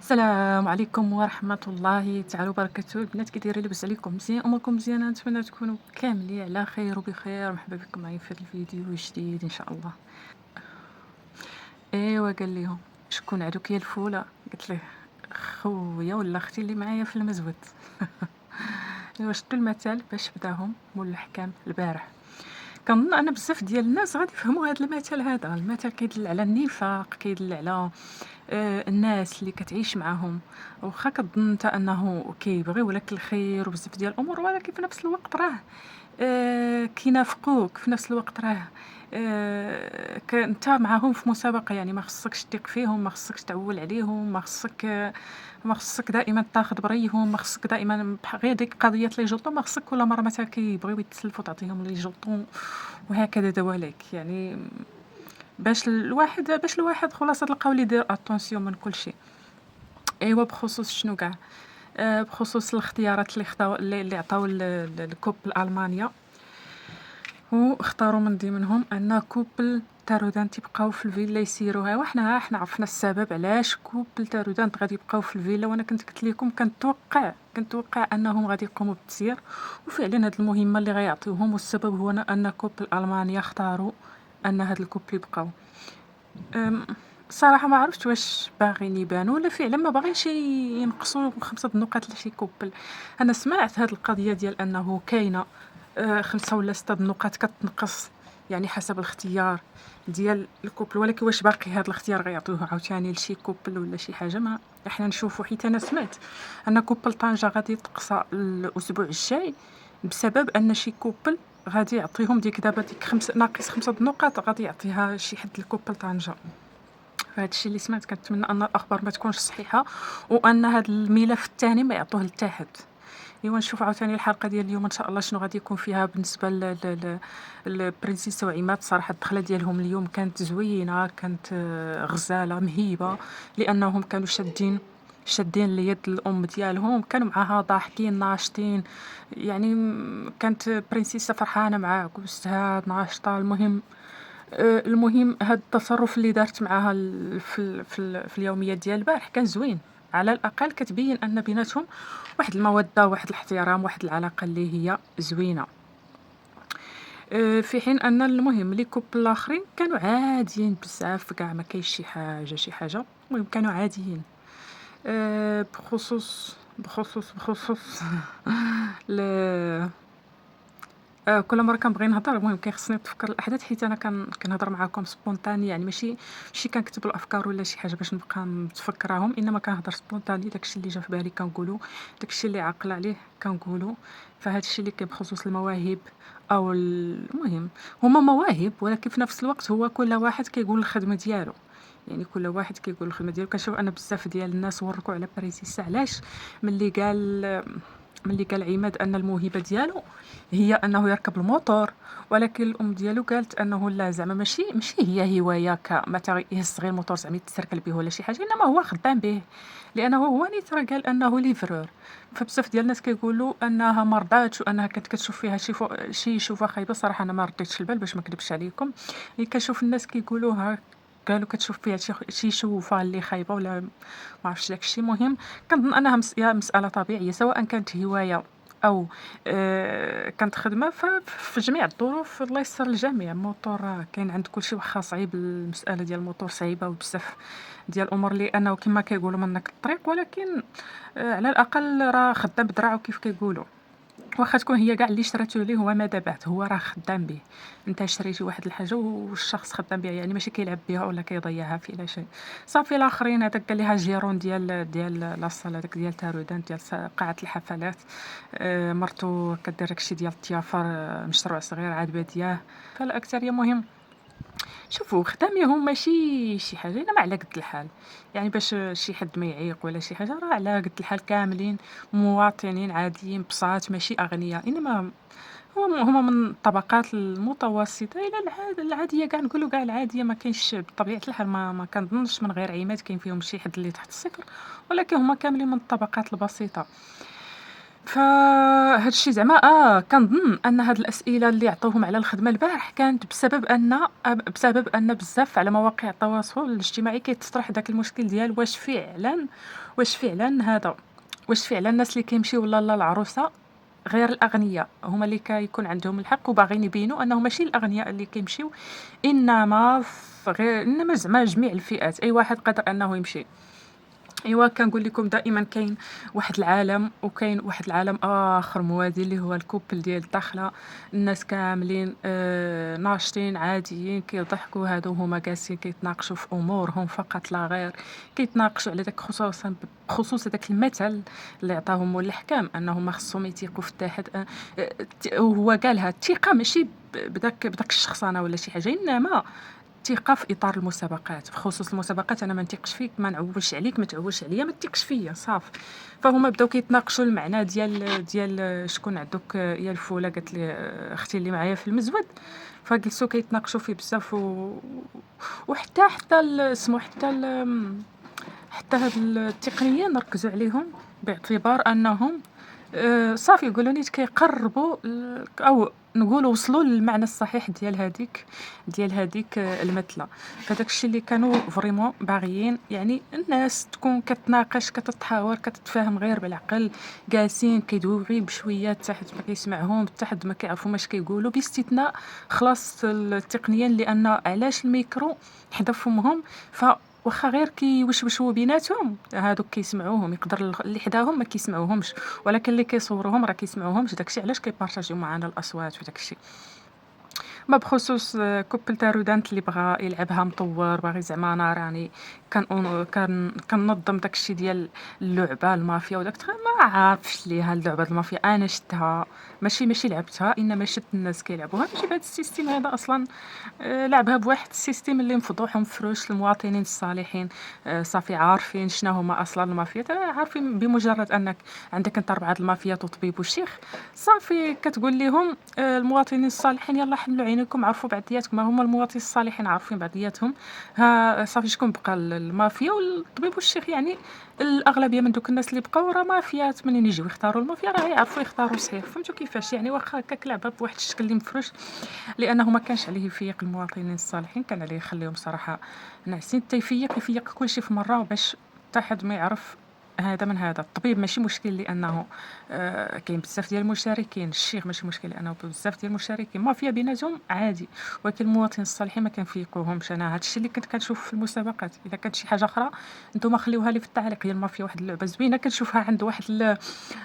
السلام عليكم ورحمة الله تعالى وبركاته. البنات كي دايرين؟ لاباس عليكم؟ مزيان؟ اموركم مزيانه؟ نتمنى تكونوا كاملين على خير وبخير. مرحبا بكم معايا في هذا الفيديو جديد ان شاء الله. ايوا قال لهم شكون عدوك يا الفوله؟ قلت له خويا ولا اختي اللي معايا في المزود. ايوا شدوا المثل باش بداهم مول الحكام البارح. كنظن ان بزاف ديال الناس غادي يفهموا هذا المثل. هذا المثل كيدل على النفاق، كيدل على الناس اللي كتعيش معاهم، واخا كتظن انت انه كيبغيو لك الخير وبزاف ديال الامور، ولكن في نفس الوقت راه كينافقوك. في نفس الوقت راه انت معاهم في مسابقه، يعني ما خصكش تثق فيهم، ما خصكش تعول عليهم، ما خصك دائما تاخذ بريهم، ما خصك دائما غير ديك قضيه لي جوطون، ما خصك كل مره مثلا كيبغيو يتسلفوا تعطيهم لي جوطون وهكذا دواليك. يعني باش الواحد خلاصه القول يدير اتونسيون من كل شيء. ايوا بخصوص شنو كاع؟ بخصوص الاختيارات اللي عطاو الكوب المانيا، واختاروا من ضمنهم ان كوبل تارودان تيبقاو في الفيلا يسيروها. وحنا عرفنا السبب علاش كوبل تارودان غادي يبقاو في الفيلا، وانا كنت قلت لكم كنتوقع انهم غادي يقوموا بالتسيير. وفعلا هاد المهمه اللي غيعطيوهم، والسبب هو ان كوبل المانيا اختاروا ان هاد الكوبل يبقاو. صراحة ما عرفتش واش باغيين يبانوا ولا فعلا ما باغينش ينقصوا 5 د النقاط لشي كوبل. انا سمعت هاد القضية ديال انه كاينة 5 ولا 6 د النقاط كتنقص، يعني حسب الاختيار ديال الكوبل. ولكن واش باقي هاد الاختيار غيعطيوه عاوتاني لشي كوبل ولا شي حاجة؟ ما احنا نشوفوا. حيت انا سمعت ان كوبل طنجة غادي تقصى الاسبوع الجاي بسبب ان شي كوبل غادي يعطيهم دابا ديك ناقص 5 د النقاط غادي يعطيها شي حد لكوبل طنجة. فهاد الشيء اللي سمعت. كنتمنى ان الاخبار ما تكونش صحيحه، وان هذا الملف الثاني ما يعطوه لحتى حد. ايوا نشوف عاوتاني الحلقه ديال اليوم ان شاء الله شنو غادي يكون فيها بالنسبه للبرنسيسه وعماد. صراحه الدخله ديالهم اليوم كانت زوينه، كانت غزاله مهيبه، لانهم كانوا شادين ليد الام ديالهم، كانوا معاها ضاحكين ناشطين. يعني كانت برنسيسه فرحانه مع كوستها ناشطه. المهم هاد التصرف اللي دارت معاها في اليوميات ديال البارح كان زوين. على الاقل كتبين ان بيناتهم واحد الموده، واحد الاحترام، واحد العلاقه اللي هي زوينه. في حين ان المهم لي كوب الاخرين كانوا عاديين بزاف، كاع ما كاينش شي حاجه. المهم كانوا عاديين. بخصوص كل مره كنبغي نهضر، المهم كيخصني نتفكر الاحداث، حيت انا كنهضر معاكم سبونطاني. يعني ماشي كنكتب الافكار ولا شي حاجه باش نبقى متفكراهم، انما كنهضر سبونطاني. داكشي اللي جا في بالي كنقولو، داكشي اللي عاقل عليه كنقولو. فهاد الشيء اللي كاين بخصوص المواهب او المهم هما مواهب، ولكن في نفس الوقت هو كل واحد كيقول الخدمه ديالو. يعني كل واحد كيقول الخدمه ديالو. كنشوف انا بزاف ديال الناس وركوا على بريسيسا. علاش؟ ملي قال عماد ان الموهبه ديالو هي انه يركب الموتور، ولكن الام ديالو قالت انه لا، زعما ماشي هي هوايه كمثلا يهز غير الموتور زعما يتسركل به ولا شي حاجه، انما هو خدام به، لانه هو نيت راه قال انه ليفرور. فبزاف ديال الناس كيقولوا انها ما رضاتش، وانها كانت كتشوف فيها شي شوفه خايبه. صراحه انا ما رديتش البال باش ما نكذبش عليكم. اللي كنشوف الناس كيقولوها، قالوا كتشوف فيها شي شوفه اللي خايبه ولا ما عرفتش داكشي. مهم كنظن انها مساله طبيعيه، سواء كانت هوايه او كانت خدمه. ففي جميع الظروف الله يسر الجميع. الموتور راه كاين عند كلشي، واخا صعيب المساله ديال الموتور صعيبه، وبزاف ديال الامور اللي انه كما كيقولوا منك الطريق، ولكن على الاقل راه خدام بدراعو كيف كيقولوا. واخا تكون هي كاع اللي شراتو ليه هو ما دابعت، هو راه خدام به. انت شريتي واحد الحاجه والشخص خدام بها، يعني ماشي كيلعب بها ولا كيضيعها في لا شيء. صافي الاخرين هذاك قال لها جيرون ديال لاصال هذاك ديال تارودان ديال قاعه الحفلات. مرتو كدير داكشي ديال التيافر، مشروع صغير عاد بادياه. فالاكثريه مهم شوفوا خداميهم ماشي شي حاجه، انما على قد الحال. يعني باش شي حد ما يعيق ولا شي حاجه، راه على قد الحال كاملين مواطنين عاديين بساط، ماشي اغنياء، انما هما من الطبقات المتوسطه الى العاديه. كاع نقولوا كاع العاديه، ما كاينش بطبيعه الحال. ما كنظنش من غير عماد كاين فيهم شي حد اللي تحت الصفر، ولكن هما كاملين من الطبقات البسيطه. فهاد الشي زعما كنظن أن هاد الأسئلة اللي عطاوهم على الخدمة البارح كانت بسبب أن بزاف على مواقع التواصل الاجتماعي كيتطرح داك المشكل ديال واش فعلًا هذا واش فعلًا الناس اللي كيمشيو للاله العروسة غير الأغنياء هُما اللي كيكون عندهم الحق، وباغيين يبينوا أنه ماشي الأغنياء اللي كيمشيو، إنما زعما جميع الفئات، أي واحد قادر أنه يمشي. إيوا كنقول لكم دائمًا كاين واحد العالم، وكاين واحد العالم آخر موازي اللي هو الcouple ديال الداخلة، الناس كاملين ناشطين عاديين كيضحكوا، هادو هما جالسين كيتناقشوا في أمورهم فقط لا غير، كيتناقشوا على داك بخصوص هداك المثل اللي عطاهم مول الحكام أنهم ما خصهم يثيقوا في حتى حد، وهو قالها الثقة ماشي بداك الشخصنة ولا شي حاجة، إنما الثقة في إطار المسابقات، بخصوص المسابقات أنا ما نثيقش فيك، ما نعولش عليك، ما تعولش عليا، ما تثيقش فيا صافي. فهما بداو كيتناقشوا المعنى ديال شكون عندك يا الفولة قالت لي اختي اللي معايا في المزود، فجلسوا كيتناقشوا فيه بزاف وحتى سمو حتى هاد التقنيين ركزوا عليهم باعتبار أنهم صافي يقولوا نيت كيقربوا أو نقولوا وصلوا للمعنى الصحيح ديال هذيك المثلة. فداك الشيء اللي كانوا فريمون باغيين، يعني الناس تكون كتناقش كتتحاور كتتفاهم غير بالعقل، جالسين كيدويو غير بشويه تحت ما كيسمعهم تحت ما كيعرفوا واش كيقولوا، باستثناء خلاص التقنيين لان علاش الميكرو حدا فمهم، واخا غير كيوشوشوا بيناتهم هادوك كيسمعوهم، يقدر اللي حداهم ما كيسمعوهمش، ولكن اللي كيصوروهم راه كيسمعوهمش، داكشي علاش كيبارطاجيو معانا الاصوات وداكشي. ما بخصوص كوبل تاع رودانت اللي بغا يلعبها مطور باغي زعما انا راني كننظم داكشي ديال اللعبه المافيا وداك ما عارفش ليها اللعبه المافيا، انا شفتها ماشي لعبتها، انما شفت الناس كيلعبوها ماشي بهذا السيستيم هذا اصلا. لعبها بواحد السيستيم اللي مفضوح ومفروش للمواطنين الصالحين، صافي عارفين شنو هما اصلا المافيات، عارفين بمجرد انك عندك انت 4 المافيات وطبيب وشيخ صافي كتقول لهم المواطنين الصالحين يلا حلوا عينيكم عرفوا بعضياتكم، هما المواطنين الصالحين عارفين بعضياتهم، ها صافي شكون بقى المافيا والطبيب والشيخ، يعني الاغلبيه من دوك الناس اللي بقاو راه مافيات، منين يجيو يختاروا المافيا راه يعرفوا يختاروا صحيح، فهمتوا كيفاش، يعني واخا هكاك لعبه بواحد الشكل اللي مفروش، لانه ما كانش عليه يفيق المواطنين الصالحين، كان عليه يخليهم صراحه ناعسين حتى يفيق كلشي في مره باش حتى حد ما يعرف هذا من هذا. الطبيب ماشي مشكل لانه كاين بزاف ديال المشاركين، الشيخ ماشي مشكل لانه بزاف ديال المشاركين، مافيا بيناتهم عادي، ولكن المواطنين الصالحين ما كنفيقوهمش. انا هذا الشيء اللي كنت كنشوف في المسابقات، اذا كانت شي حاجه اخرى نتوما خليوها لي في التعليق. هي المافيا واحد اللعبه زوينه كنشوفها عند واحد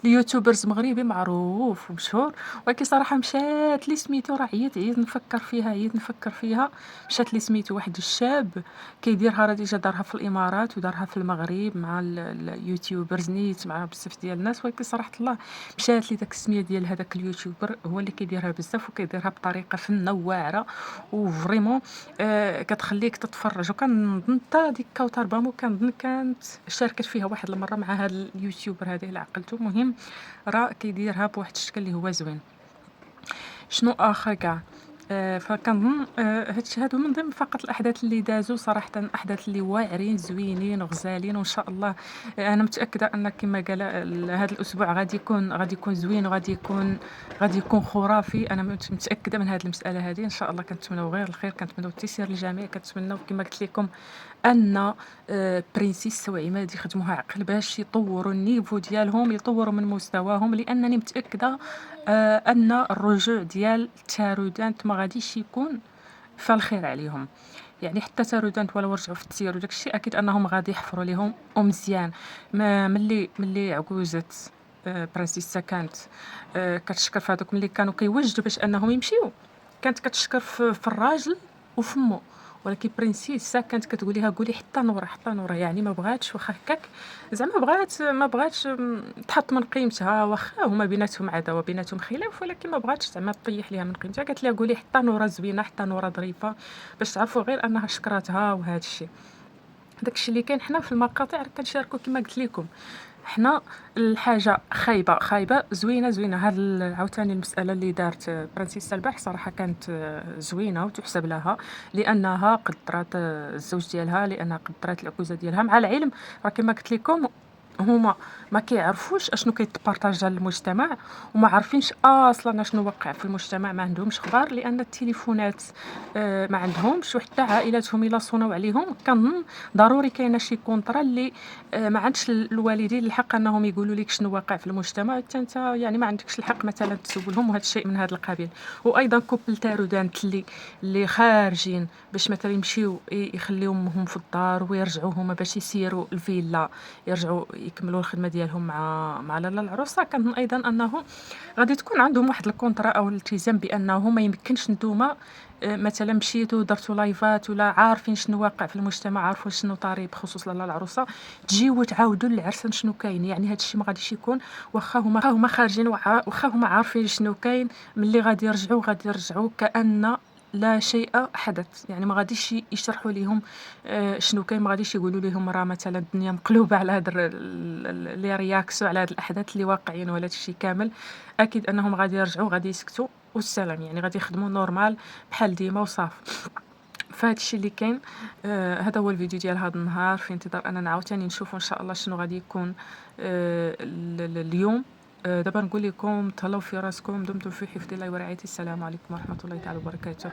اليوتيوبرز مغربي معروف ومشهور، ولكن صراحه مشات لي سميتو، راه عييت نفكر فيها، مشات لي سميتو واحد الشاب كيديرها، راه ديجا دارها في الامارات ودارها في المغرب مع اليوتيوبرز نيت مع بزاف ديال الناس، ولكن صراحه الله مشات لي داك السميه ديال هذاك اليوتيوبر، هو اللي كيديرها بزاف وكيديرها بطريقه فنه واعره وفريمون كتخليك تتفرج. وكنظن حتى ديك كوثر بامو كنظن كانت شاركت فيها واحد المره مع هذا اليوتيوبر هذا الا عقلتو، مهم راه كيديرها بواحد الشكل اللي هو زوين. شنو آخر كاع فكنظن هادشي هادو من ضمن فقط الأحداث اللي دازو، صراحةً أحداث اللي واعرين زوينين وغزالين، وإن شاء الله أنا متأكدة أن كما قال هذا الأسبوع غادي يكون زوين وغادي يكون خرافي. أنا متأكدة من هذه المسألة هذه، إن شاء الله كنتمناو غير الخير، كنتمناو التيسير للجميع، كنتمناو كما قلت لكم أن برينسيس وعماد يخدموها عقل باش يطوروا النيفو ديالهم، يطوروا من مستواهم، لأنني متأكدة أن الرجوع ديال تارودانت ما غاديش يكون فالخير عليهم، يعني حتى تارودانت ولو رجعوا في التير وداك الشيء أكيد أنهم غادي يحفروا ليهم ومزيان. ما ملي عجوزت برنسيسا كانت كتشكر في هذوك ملي كانوا كيوجدوا باش أنهم يمشيو، كانت كتشكر في الراجل وفمو، ولكن برنسيسا كانت كتقول لها قولي حتى نورة، يعني ما بغاتش واخا هكاك زعما ما بغاتش تحط من قيمتها، واخا هما بيناتهم عداوه بيناتهم خلاف، ولكن ما بغاتش زعما طيح ليها من قيمتها، قالت لها قولي حتى نوره زوينه حتى نوره ظريفه باش تعرفوا غير انها شكراتها وهذا الشيء. داكشي اللي كاين. حنا في المقاطع كنشاركوا كما قلت لكم، حنا الحاجه خايبه زوينه. هاد عاوتاني المساله اللي دارت برنسيس البارح صراحه كانت زوينه وتحسب لها، لانها قدرات الزوج ديالها، لانها قدرات العكوزه ديالها، مع العلم راه كما قلت لكم هما ما كيعرفوش اشنو كيتبارطاجا للمجتمع، وما عارفينش اصلا اشنو واقع في المجتمع، ما عندهمش خبار لان التليفونات ما عندهمش، وحتى عائلاتهم الا صونوا عليهم كنظن ضروري كاينه شي كونطرا اللي ما عندش الوالدين الحق انهم يقولوا لك شنو واقع في المجتمع، حتى انت يعني ما عندكش الحق مثلا تسولهم وهذا الشيء من هذا القبيل. وايضا كوبل تارودانت اللي خارجين باش مثلا يمشيو يخليو امهم في الدار ويرجعوا هما باش يسيروا الفيلا، يرجعوا يكملوا الخدمه ديالهم مع لاله العروسه. كنظن ايضا انه غادي تكون عندهم واحد الكونطرا او الالتزام بانه ما يمكنش نتوما مثلا مشيتوا درتوا لايفات ولا عارفين شنو واقع في المجتمع، عارفين شنو طاري بخصوص لاله العروسه، تجيو وتعاودوا للعرسان شنو كاين. يعني هذا الشيء ما غاديش يكون، واخا هما خارجين واخا هما عارفين شنو كاين، ملي غادي يرجعوا كأن لا شيء حدث. يعني ما غاديش يشرحوا لهم شنو كاين، ما غاديش يقولوا لهم راه مثلا الدنيا مقلوبه على هاد لي رياكسو على هاد الاحداث اللي واقعين ولا الشيء كامل. اكيد انهم غادي يرجعوا غادي يسكتوا والسلام، يعني غادي يخدموا نورمال بحال ديما وصافي. فهاد الشيء اللي كاين. هذا هو الفيديو ديال هذا النهار، في انتظار اننا عاوتاني نشوفوا ان شاء الله شنو غادي يكون اليوم. دابا نقول لكم تهلاو في راسكم، دمتم في حفظ الله ورعايته. السلام عليكم ورحمه الله تعالى وبركاته.